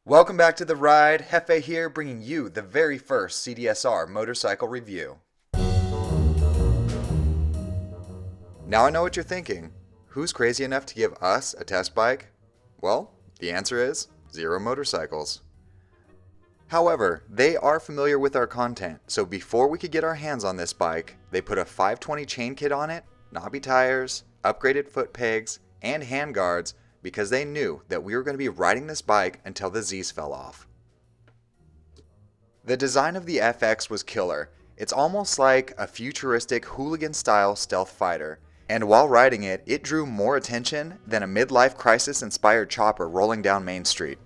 Welcome back to The Ride. Hefe here, bringing you the very first CDSR motorcycle review. Now I know what you're thinking. Who's crazy enough to give us a test bike? Well, the answer is Zero Motorcycles. However, they are familiar with our content, so before we could get our hands on this bike, they put a 520 chain kit on it, knobby tires, upgraded foot pegs, and handguards because they knew that we were going to be riding this bike until the Z's fell off. The design of the FX was killer. It's almost like a futuristic hooligan-style stealth fighter, and while riding it, it drew more attention than a midlife crisis-inspired chopper rolling down Main Street.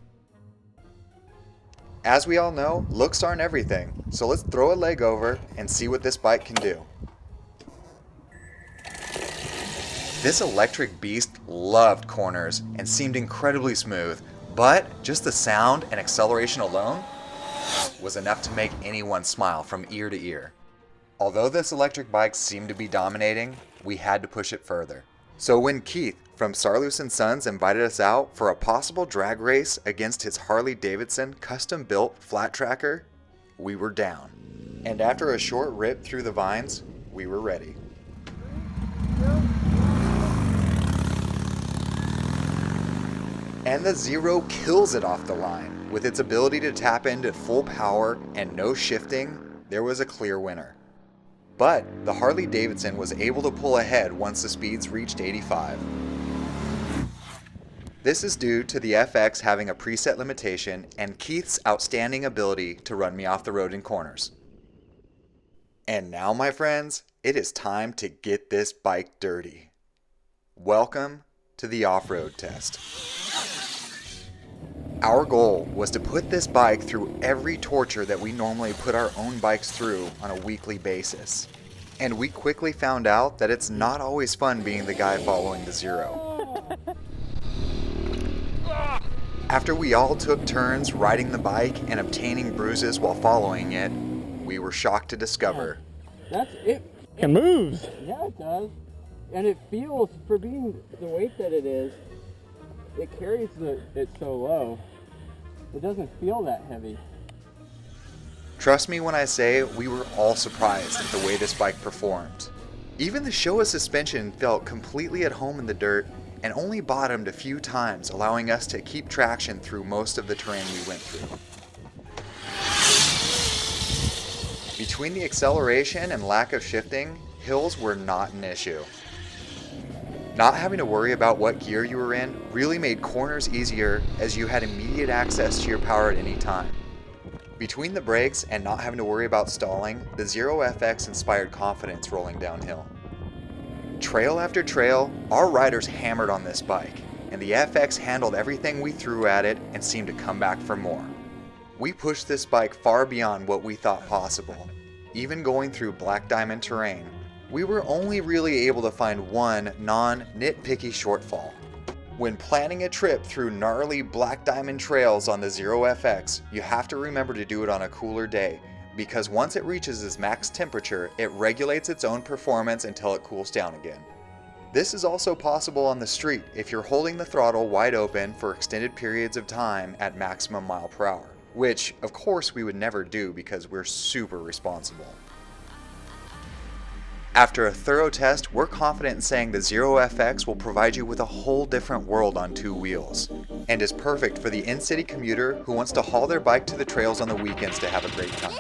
As we all know, looks aren't everything, so let's throw a leg over and see what this bike can do. This electric beast loved corners and seemed incredibly smooth, but just the sound and acceleration alone was enough to make anyone smile from ear to ear. Although this electric bike seemed to be dominating, we had to push it further. So when Keith from Sarloos & Sons invited us out for a possible drag race against his Harley-Davidson custom-built flat tracker, we were down. And after a short rip through the vines, we were ready. And the Zero kills it off the line. With its ability to tap into full power and no shifting, there was a clear winner. But the Harley-Davidson was able to pull ahead once the speeds reached 85. This is due to the FX having a preset limitation and Keith's outstanding ability to run me off the road in corners. And now, my friends, it is time to get this bike dirty. Welcome to the off-road test. Our goal was to put this bike through every torture that we normally put our own bikes through on a weekly basis. And we quickly found out that it's not always fun being the guy following the Zero. After we all took turns riding the bike and obtaining bruises while following it, we were shocked to discover That's it. It moves. Yeah, it does. And it feels, for being the weight that it is, it carries it so low. It doesn't feel that heavy. Trust me when I say we were all surprised at the way this bike performed. Even the Showa suspension felt completely at home in the dirt and only bottomed a few times, allowing us to keep traction through most of the terrain we went through. Between the acceleration and lack of shifting, hills were not an issue. Not having to worry about what gear you were in really made corners easier as you had immediate access to your power at any time. Between the brakes and not having to worry about stalling, the Zero FX inspired confidence rolling downhill. Trail after trail, our riders hammered on this bike, and the FX handled everything we threw at it and seemed to come back for more. We pushed this bike far beyond what we thought possible. Even going through black diamond terrain, we were only really able to find one non-nitpicky shortfall. When planning a trip through gnarly black diamond trails on the Zero FX, you have to remember to do it on a cooler day, because once it reaches its max temperature, it regulates its own performance until it cools down again. This is also possible on the street if you're holding the throttle wide open for extended periods of time at maximum mile per hour, which of course we would never do because we're super responsible. After a thorough test, we're confident in saying the Zero FX will provide you with a whole different world on two wheels, and is perfect for the in-city commuter who wants to haul their bike to the trails on the weekends to have a great time.